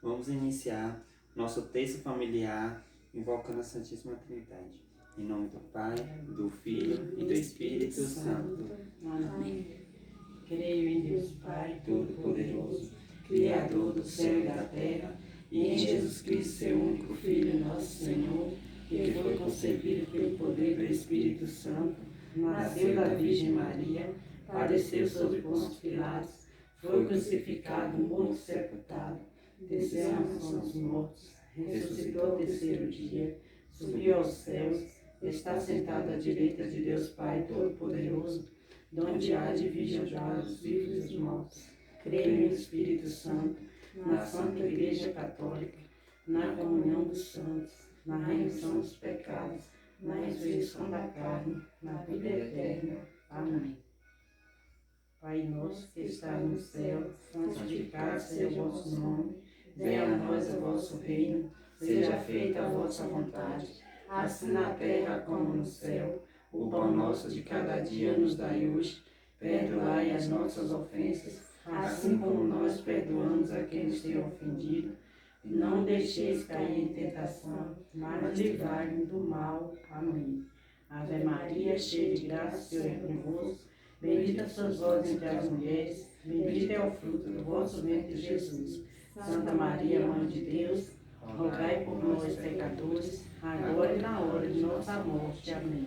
Vamos iniciar nosso texto familiar invocando a Santíssima Trindade. Em nome do Pai, do Filho e do Espírito Santo. Amém. Creio em Deus Pai Todo-Poderoso, Criador do céu e da terra, e em Jesus Cristo, seu único Filho, nosso Senhor, que foi concebido pelo poder do Espírito Santo, nasceu da Virgem Maria, padeceu sob Pôncio Pilatos, foi crucificado, morto e sepultado, desceu à mansão dos mortos, ressuscitou ao terceiro dia, subiu aos céus, está sentado à direita de Deus Pai Todo-Poderoso, donde há de vir julgar os vivos e os mortos. Creio no Espírito Santo, na Santa Igreja Católica, na comunhão dos santos, na remissão dos pecados, na ressurreição da carne, na vida eterna. Amém. Pai nosso que estás no céu, Santificado seja o vosso nome, venha a nós o vosso reino, seja feita a vossa vontade, assim na terra como no céu. O pão nosso de cada dia nos dai hoje, perdoai as nossas ofensas, assim como nós perdoamos a quem nos tem ofendido. Não deixeis cair em tentação, mas livrai-nos do mal. Amém. Ave Maria, cheia de graça, o Senhor é convosco. Bendita sois vós entre as mulheres, bendito é o fruto do vosso ventre, Jesus. Santa Maria, Mãe de Deus, rogai por nós, pecadores, agora e na hora de nossa morte. Amém.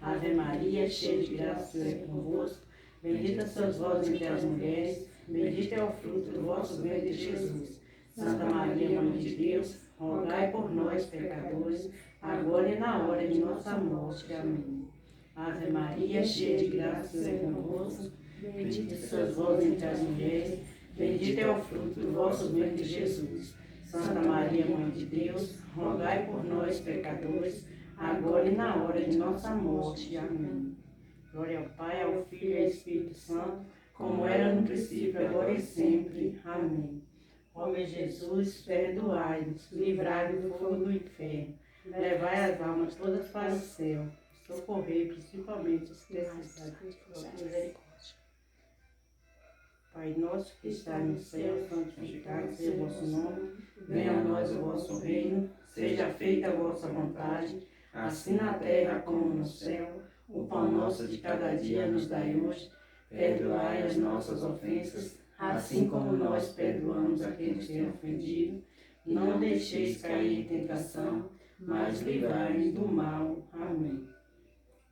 Ave Maria, cheia de graça, o Senhor é convosco. Bendita sois vós entre as mulheres, bendito é o fruto do vosso ventre, Jesus. Santa Maria, Mãe de Deus, rogai por nós, pecadores, agora e na hora de nossa morte. Amém. Ave Maria, cheia de graça, o Senhor é convosco. Bendita sois vós entre as mulheres, bendito é o fruto do vosso ventre, Jesus. Santa Maria, Mãe de Deus, rogai por nós, pecadores, agora e na hora de nossa morte. Amém. Glória ao Pai, ao Filho e ao Espírito Santo, como era no princípio, agora e sempre. Amém. Ó meu Jesus, perdoai-nos, livrai-nos do fogo do inferno, levai as almas todas para o céu, socorrei principalmente os necessitados de vossa misericórdia. Pai nosso que estás no céu, santificado seja o vosso nome, Venha a nós o vosso reino, seja feita a vossa vontade, assim na terra como no céu. O pão nosso de cada dia nos dai hoje, perdoai as nossas ofensas, assim como nós perdoamos a quem nos tem ofendido. Não deixeis cair em tentação, mas livrai-nos do mal. Amém.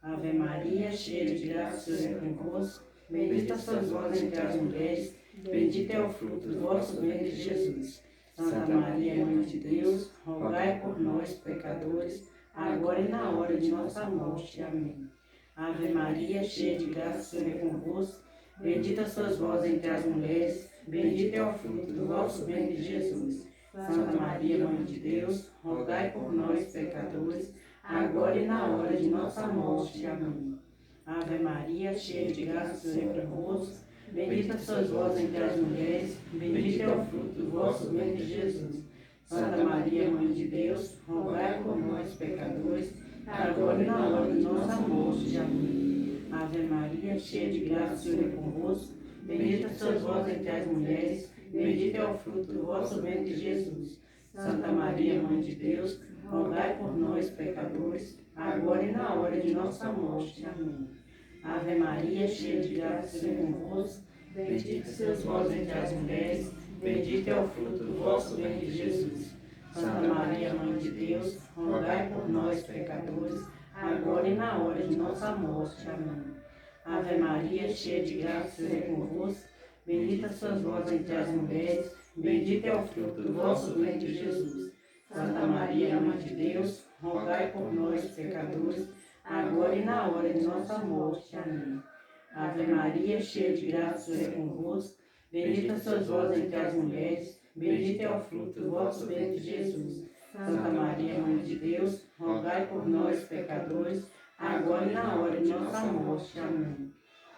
Ave Maria, cheia de graça, o Senhor é convosco. Bendita sois vós entre as mulheres, bendito é o fruto do vosso ventre, Jesus. Santa Maria, Mãe de Deus, rogai por nós, pecadores, agora e na hora de nossa morte. Amém. Ave Maria, cheia de graça, o Senhor é convosco. Bendita sois vós entre as mulheres, bendito é o fruto do vosso ventre, Jesus. Santa Maria, Mãe de Deus, rogai por nós, pecadores, agora e na hora de nossa morte. Amém. Ave Maria, cheia de graça, o Senhor é convosco. Bendita sois vós entre as mulheres, bendito é o fruto do vosso ventre, Jesus. Santa Maria, Mãe de Deus, rogai por nós, pecadores, agora e na hora de nossa morte. Amém. Ave Maria, cheia de graça, o Senhor é convosco. Bendita sois vós entre as mulheres, bendito é o fruto do vosso ventre, Jesus. Santa Maria, Mãe de Deus, rogai por nós, pecadores, agora e na hora de nossa morte. Amém. Ave Maria, cheia de graça, o Senhor é convosco. Bendita sois vós entre as mulheres, bendito é o fruto do vosso ventre, Jesus. Santa Maria, Mãe de Deus, rogai por nós, pecadores, agora e na hora de nossa morte. Amém. Ave Maria, cheia de graça, o Senhor é convosco. Bendita sois vós entre as mulheres, bendito é o fruto do vosso ventre, Jesus. Santa Maria, Mãe de Deus, rogai por nós, pecadores, agora e na hora de nossa morte. Amém. Ave Maria, cheia de graça, o Senhor é convosco. Bendita sois vós entre as mulheres, bendito é o fruto do vosso ventre, Jesus. Santa Maria, Mãe de Deus, rogai por nós, pecadores, agora e na hora de nossa morte. Amém.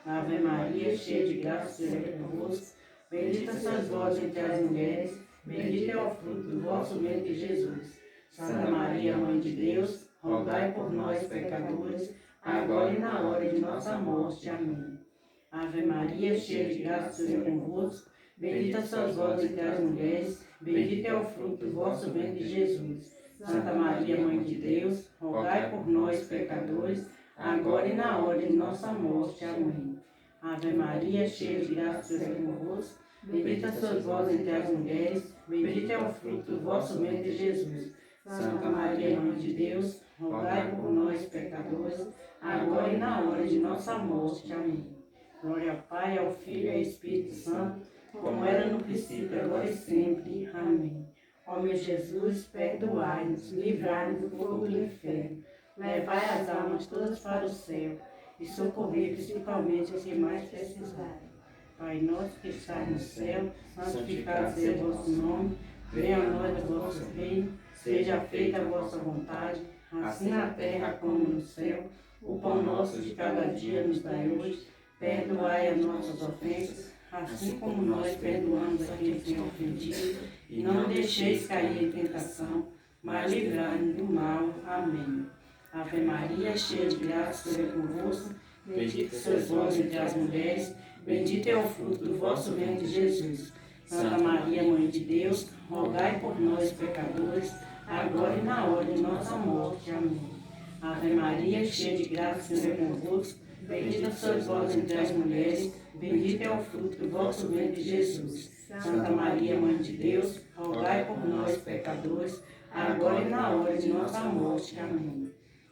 Ave Maria, cheia de graça, o Senhor é convosco. Bendita sois vós entre as mulheres, bendito é o fruto do vosso ventre, Jesus. Santa Maria, Mãe de Deus, rogai por nós, pecadores, agora e na hora de nossa morte. Amém. Ave Maria, cheia de graça, o Senhor é convosco. Bendita sois vós entre as mulheres, bendito é o fruto do vosso ventre, Jesus. Santa Maria, Mãe de Deus, rogai por nós, pecadores, agora e na hora de nossa morte. Amém. Ave Maria, cheia de graça, o Senhor é convosco. Bendita sois vós entre as mulheres, bendito é o fruto do vosso ventre, Jesus. Santa Maria, Mãe de Deus, rogai por nós, pecadores, agora e na hora de nossa morte. Amém. Glória ao Pai, ao Filho e ao Espírito Santo, como era no princípio, agora e sempre. Amém. Ó meu Jesus, perdoai-nos, livrai-nos do fogo do inferno, levai as almas todas para o céu e socorrei principalmente os que mais precisarem. Pai nosso que estás no céu, santificado seja o vosso nome, venha a nós o vosso reino, seja feita a vossa vontade, assim na terra como no céu. O pão nosso de cada dia nos dai hoje, perdoai as nossas ofensas, assim como nós perdoamos a quem tem ofendido, e não deixeis cair em tentação, mas livrai-nos do mal. Amém. Ave Maria, cheia de graça, o Senhor é convosco, bendita sois vós entre as mulheres, bendito é o fruto do vosso ventre, Jesus. Santa Maria, Mãe de Deus, rogai por nós, pecadores, agora e na hora de nossa morte. Amém. Ave Maria, cheia de graça, o Senhor é convosco, bendita sois vós entre as mulheres, bendito é o fruto do vosso ventre, Jesus. Santa Maria, Mãe de Deus, rogai por nós, pecadores, agora e na hora de nossa morte. Amém.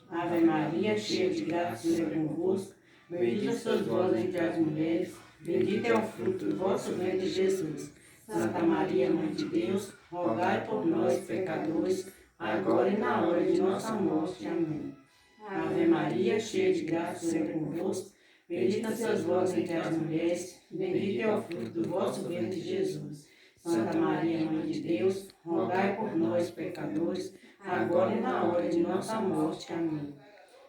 Ave Maria, cheia de graça, o Senhor é convosco, bendita sois vós entre as mulheres, bendito é o fruto do vosso ventre, Jesus. Santa Maria, Mãe de Deus, rogai por nós, pecadores, agora e na hora de nossa morte. Amém. Ave Maria, cheia de graça, o Senhor é convosco, bendita sois vós entre as mulheres, bendito é o fruto do vosso ventre, Jesus. Santa Maria, Mãe de Deus, rogai por nós, pecadores, agora e na hora de nossa morte. Amém.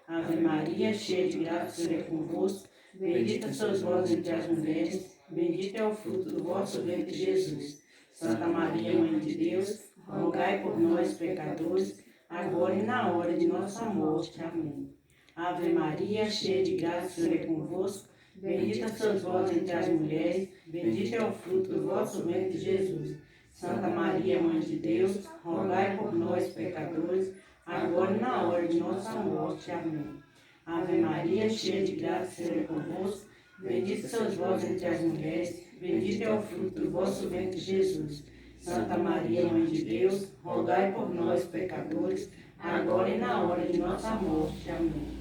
Ave Maria, cheia de graça, o Senhor é convosco, bendita sois vós entre as mulheres, bendito é o fruto do vosso ventre, Jesus. Santa Maria, Mãe de Deus, rogai por nós, pecadores, agora e na hora de nossa morte. Amém. Ave Maria, cheia de graça, o Senhor é convosco, bendita sois vós entre as mulheres, bendito é o fruto do vosso ventre, Jesus. Santa Maria, Mãe de Deus, rogai por nós, pecadores, agora e na hora de nossa morte. Amém. Ave Maria, cheia de graça, o Senhor é convosco, bendita sois vós entre as mulheres, bendito é o fruto do vosso ventre, Jesus. Santa Maria, Mãe de Deus, rogai por nós, pecadores, agora e na hora de nossa morte. Amém.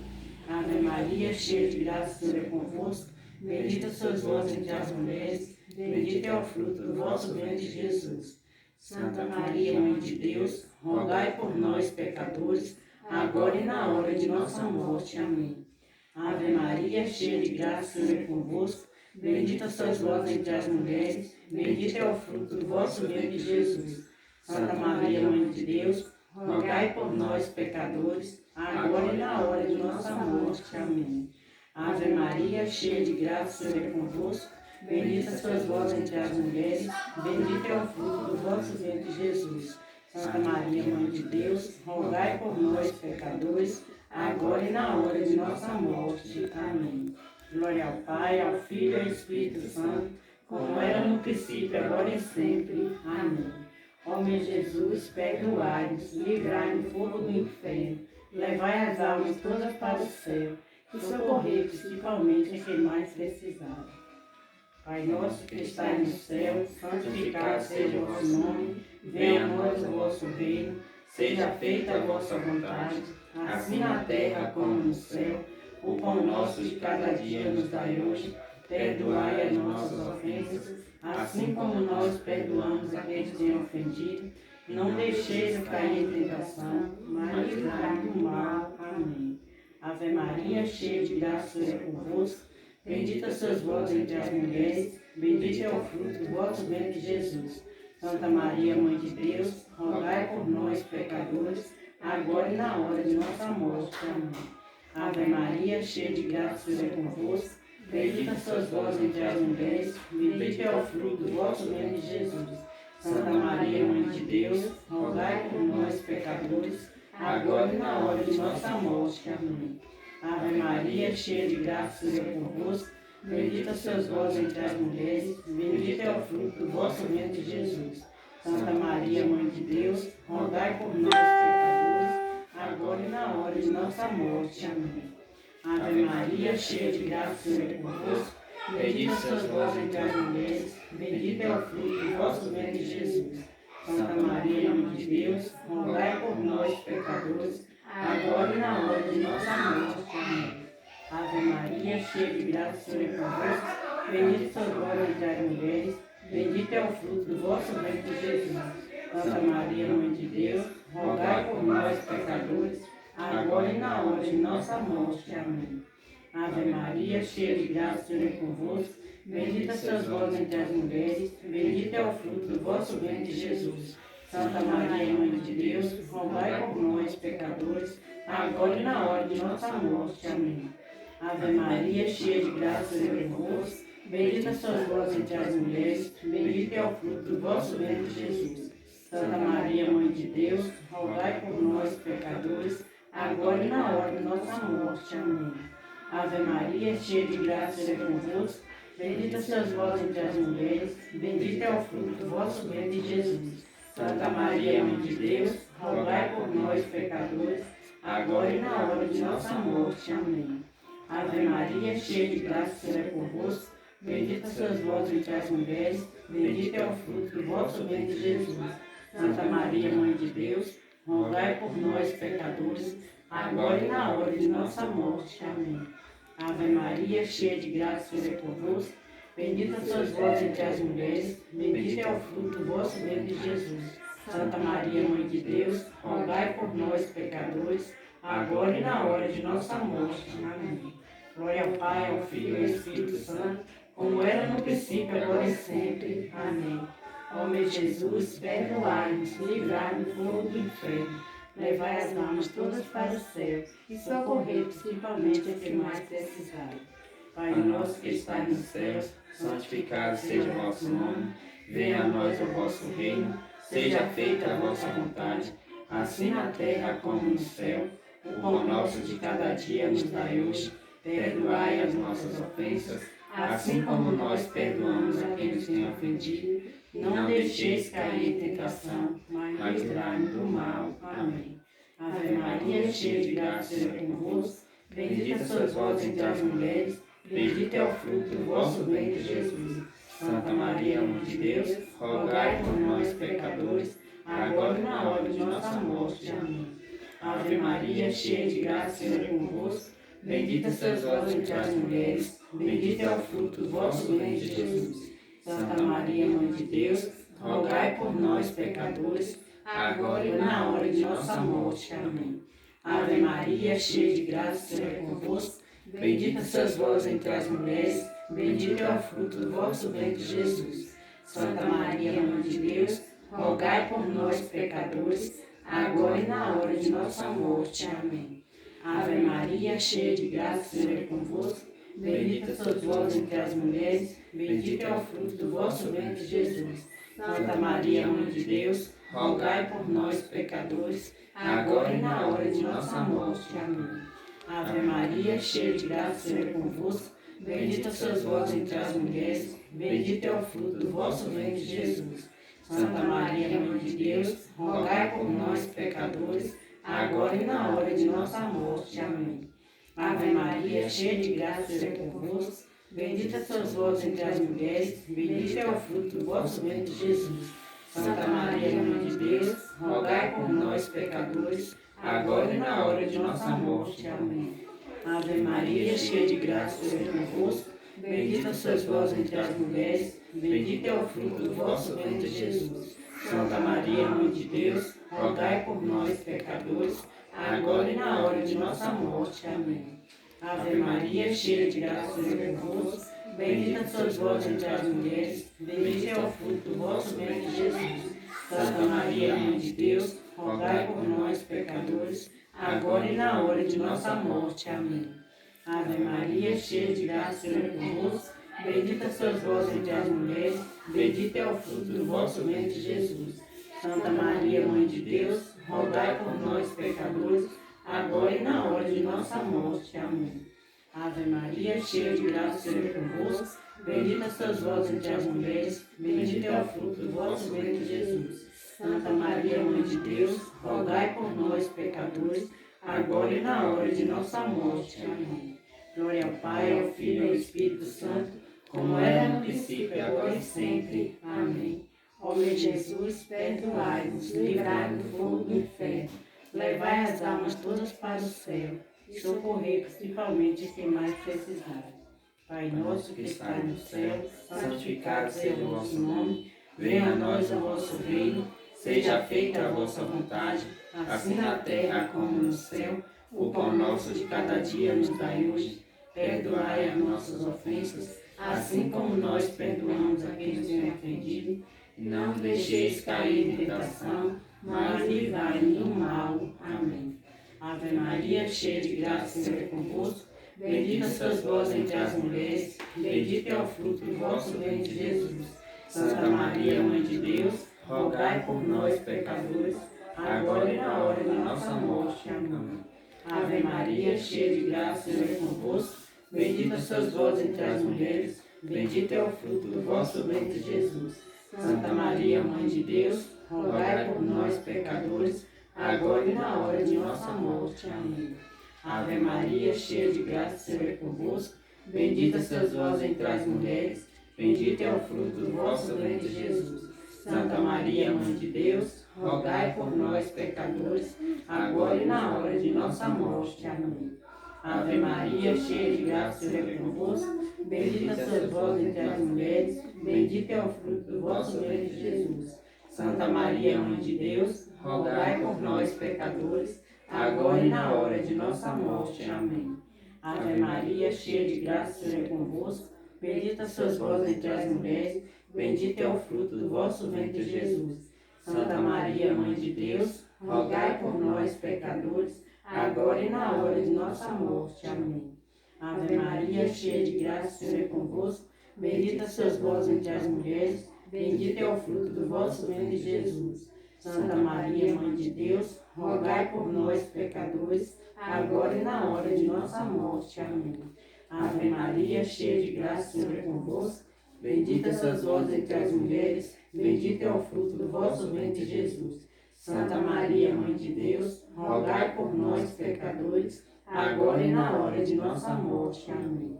Ave Maria, cheia de graça, o Senhor é convosco, bendita sois vós entre as mulheres, bendito é o fruto do vosso ventre, Jesus. Santa Maria, Mãe de Deus, rogai por nós, pecadores, agora e na hora de nossa morte. Amém. Ave Maria, cheia de graça, o Senhor é convosco, bendita sois vós entre as mulheres, bendito é o fruto do vosso ventre, Jesus. Santa Maria, Mãe de Deus, rogai por nós, pecadores, agora e na hora de nossa morte. Amém. Ave Maria, cheia de graça, o Senhor é convosco, bendita sois vós entre as mulheres, bendito é o fruto do vosso ventre, Jesus. Santa Maria, Mãe de Deus, rogai por nós, pecadores, agora e na hora de nossa morte. Amém. Glória ao Pai, ao Filho e ao Espírito Santo, como era no princípio, agora e sempre. Amém. Ó meu Jesus, perdoai-nos, livrai-nos do fogo do inferno, levai as almas todas para o céu e socorrei principalmente a quem mais precisar. Pai nosso que estais no céu, santificado seja o vosso nome, venha a nós o vosso reino, seja feita a vossa vontade, assim na terra como no céu. O pão nosso de cada dia nos dai hoje, perdoai as nossas ofensas, assim como nós perdoamos a quem nos tem ofendido. Não deixeis cair em tentação, mas livrai-nos do mal. Amém. Ave Maria, cheia de graça, o Senhor é convosco, bendita sois vós entre as mulheres, bendito é o fruto do vosso ventre, Jesus. Santa Maria, Mãe de Deus, rogai por nós, pecadores, agora e na hora de nossa morte. Amém. Ave Maria, cheia de graça, o Senhor é convosco, bendita sois vós entre as mulheres, bendito é o fruto do vosso ventre, Jesus. Santa Maria, Mãe de Deus, rogai por nós, pecadores, agora e na hora de nossa morte. Amém. Ave Maria, cheia de graça, o Senhor é convosco, bendita sois vós entre as mulheres, bendito é o fruto do vosso ventre, Jesus. Santa Maria, Mãe de Deus, rogai por nós, pecadores, agora e na hora de nossa morte. Amém. Ave Maria, cheia de graça, o Senhor é convosco. Bendita sois vós entre as mulheres, bendito é o fruto do vosso ventre, Jesus. Santa Maria, Mãe de Deus, rogai por nós, pecadores, agora e na hora de nossa morte. Amém. Ave Maria, cheia de graça, o Senhor é convosco. Bendita sois vós entre as mulheres, bendito é o fruto do vosso ventre, Jesus. Santa Maria, Mãe de Deus, rogai por nós, pecadores, agora e na hora de nossa morte. Amém. Ave Maria, cheia de graça, o Senhor é convosco. Bendita sois vós entre as mulheres, bendito é o fruto do vosso ventre, Jesus. Santa Maria, Mãe de Deus, rogai por nós, pecadores, agora e na hora de nossa morte. Amém. Ave Maria, cheia de graça, o Senhor é convosco. Bendita sois vós entre as mulheres, bendito é o fruto do vosso ventre, Jesus. Santa Maria, Mãe de Deus, rogai por nós, pecadores, agora e na hora de nossa morte. Amém. Ave Maria, cheia de graça, o Senhor é convosco. Bendita sois vós entre as mulheres, bendito é o fruto do vosso ventre, Jesus. Santa Maria, Mãe de Deus, rogai por nós, pecadores, agora e na hora de nossa morte. Amém. Ave Maria, cheia de graça, o Senhor é convosco. Bendita sois vós entre as mulheres, bendito é o fruto do vosso ventre, Jesus. Santa Maria, Mãe de Deus, rogai por nós, pecadores, agora e na hora de nossa morte. Amém. Ave Maria, cheia de graça, o Senhor é convosco. Bendita sois vós entre as mulheres, bendito é o fruto do vosso ventre, Jesus. Santa Maria, Mãe de Deus, rogai por nós, pecadores, agora e na hora de nossa morte. Amém. Glória ao Pai, ao Filho e ao Espírito Santo, como era no princípio, agora e sempre. Amém. Ó meu Jesus, perdoai-nos, livrai-nos do fogo do inferno, levai as almas todas para o céu e socorrei principalmente os que mais precisarem. Pai nosso que estais nos céus, santificado seja o vosso nome, venha a nós o vosso reino, seja feita a vossa vontade, assim na terra como no céu. O pão nosso de cada dia nos dai hoje, perdoai as nossas ofensas, assim como nós perdoamos a quem nos tem ofendido. Não deixeis cair em tentação, mas livrai-nos do mal. Amém. Ave Maria, cheia de graça, o Senhor é convosco. Bendita sois vós entre as mulheres, bendito é o fruto do vosso ventre, Jesus. Santa Maria, Mãe de Deus, rogai por nós, pecadores, agora e na hora de nossa morte. Amém. Ave Maria, cheia de graça, o Senhor é convosco. Bendita sois vós entre as mulheres, bendito é o fruto do vosso ventre, Jesus. Santa Maria, Mãe de Deus, rogai por nós, pecadores, agora e na hora de nossa morte. Amém. Ave Maria, cheia de graça, o Senhor é convosco. Bendita sois vós entre as mulheres, bendito é o fruto do vosso ventre, Jesus. Santa Maria, Mãe de Deus, rogai por nós, pecadores, agora e na hora de nossa morte. Amém. Ave Maria, cheia de graça, o Senhor é convosco. Bendita sois vós entre as mulheres, bendito é o fruto do vosso ventre, Jesus. Santa Maria, Mãe de Deus, rogai por nós, pecadores, agora e na hora de nossa morte. Amém. Ave Maria, cheia de graça, o Senhor é convosco. Bendita sois vós entre as mulheres, bendito é o fruto do vosso ventre, Jesus. Santa Maria, Mãe de Deus, rogai por nós, pecadores, agora e na hora de nossa morte. Amém. Ave Maria, cheia de graça, o Senhor é convosco. Bendita sois vós entre as mulheres, bendito é o fruto do vosso ventre, Jesus. Santa Maria, Mãe de Deus, rogai por nós, pecadores, agora e na hora de nossa morte. Amém. Ave Maria, cheia de graça, o Senhor é convosco. Bendita sois vós entre as mulheres, bendito é o fruto do vosso ventre, Jesus. Santa Maria, Mãe de Deus, rogai por nós, pecadores, agora e na hora de nossa morte. Amém. Ave Maria, cheia de graça, o Senhor é convosco. Bendita sois vós entre as mulheres, bendito é o fruto do vosso ventre, Jesus. Santa Maria, Mãe de Deus, rogai por nós, pecadores, agora e na hora de nossa morte. Amém. Ave Maria, cheia de graça, o Senhor é convosco. Bendita sois vós entre as mulheres, bendito é o fruto do vosso ventre, Jesus. Santa Maria, Mãe de Deus, rogai por nós, pecadores, agora e na hora de nossa morte. Amém. Ave Maria, cheia de graça, o Senhor é convosco. Bendita sois vós entre as mulheres, bendito é o fruto do vosso ventre, Jesus. Santa Maria, Mãe de Deus, rogai por nós, pecadores, agora e na hora de nossa morte. Amém. Glória ao Pai, ao Filho e ao Espírito Santo, como era no princípio, agora e sempre. Amém. Ó meu Jesus, perdoai-nos, livrai-nos do fogo do inferno, levai as almas todas para o céu e socorrei principalmente os que mais precisarem. Pai nosso que está no céu, santificado seja o vosso nome, venha a nós o vosso reino, seja feita a vossa vontade, assim na terra como no céu. O pão nosso de cada dia nos dai hoje, perdoai as nossas ofensas, assim como nós perdoamos a quem nos tem ofendido, e não nos deixeis cair em tentação, mas livrai-nos do mal. Amém. Ave Maria, cheia de graça, o Senhor é convosco. Bendita sois vós entre as mulheres, bendito é o fruto do vosso ventre, Jesus. Santa Maria, Mãe de Deus, rogai por nós, pecadores, agora e na hora de nossa morte. Amém. Ave Maria, cheia de graça, o Senhor é convosco. Bendita sois vós entre as mulheres, bendito é o fruto do vosso ventre, Jesus. Santa Maria, Mãe de Deus, rogai por nós, pecadores, agora e na hora de nossa morte. Amém. Ave Maria, cheia de graça, o Senhor é convosco. Bendita sois vós entre as mulheres, bendito é o fruto do vosso ventre, Jesus. Santa Maria, Mãe de Deus, rogai por nós, pecadores, agora e na hora de nossa morte. Amém. Ave Maria, cheia de graça, o Senhor é convosco. Bendita sois vós entre as mulheres, bendito é o fruto do vosso ventre, Jesus. Santa Maria, Mãe de Deus, rogai por nós, pecadores, agora e na hora de nossa morte. Amém. Ave Maria, cheia de graça, o Senhor é convosco. Bendita sois vós entre as mulheres, bendito é o fruto do vosso ventre, Jesus. Santa Maria, Mãe de Deus, rogai por nós, pecadores, agora e na hora de nossa morte. Amém. Ave Maria, cheia de graça, o Senhor é convosco. Bendita sois vós entre as mulheres, bendito é o fruto do vosso ventre, Jesus. Santa Maria, Mãe de Deus, rogai por nós, pecadores, agora e na hora de nossa morte. Amém. Ave Maria, cheia de graça, o Senhor é convosco. Bendita sois vós entre as mulheres, bendito é o fruto do vosso ventre, Jesus. Santa Maria, Mãe de Deus, rogai por nós, pecadores, agora e na hora de nossa morte. Amém.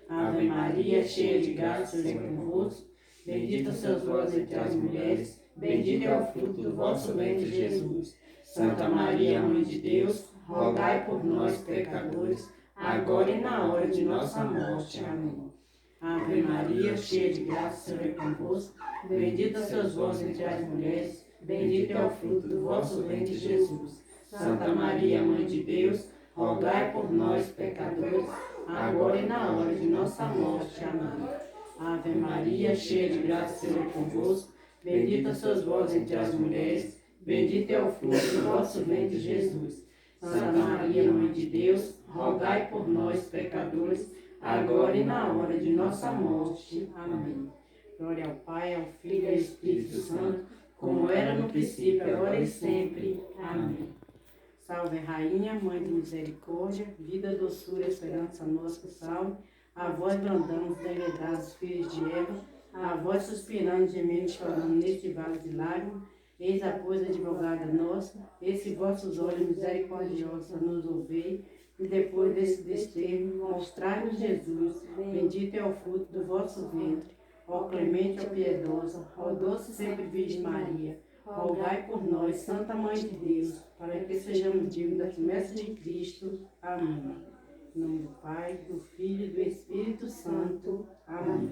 Ave Maria, cheia de graça, o Senhor é convosco. Bendita sois vós entre as mulheres, bendito é o fruto do vosso ventre, Jesus. Santa Maria, Mãe de Deus, rogai por nós, pecadores, agora e na hora de nossa morte. Amém. Ave Maria, cheia de graça, o Senhor é convosco. Bendita sois vós entre as mulheres, bendito é o fruto do vosso ventre, Jesus. Santa Maria, Mãe de Deus, rogai por nós, pecadores, agora e na hora de nossa morte. Amém. Ave Maria, cheia de graça, o Senhor é convosco. Bendita sois vós entre as mulheres, bendito é o fruto do vosso ventre, Jesus. Santa Maria, Mãe de Deus, rogai por nós, pecadores, agora e na hora de nossa morte. Amém. Glória ao Pai, ao Filho e ao Espírito Santo, como era no princípio, agora e sempre. Amém. Salve Rainha, Mãe de Misericórdia, vida, doçura, esperança nossa, salve. A vós brandamos, degredados filhos de Eva, a vós suspirando, gemendo, chorando neste vale de lágrimas. Eis a pois advogada nossa, esse vossos olhos misericordiosos nos ouvei, e depois desse desterro, mostrai-nos Jesus, bendito é o fruto do vosso ventre. Ó clemente, ó piedosa, ó doce sempre Virgem Maria, rogai por nós, Santa Mãe de Deus, para que sejamos dignos das promessas de Cristo. Amém. Em nome do Pai, do Filho e do Espírito Santo. Amém.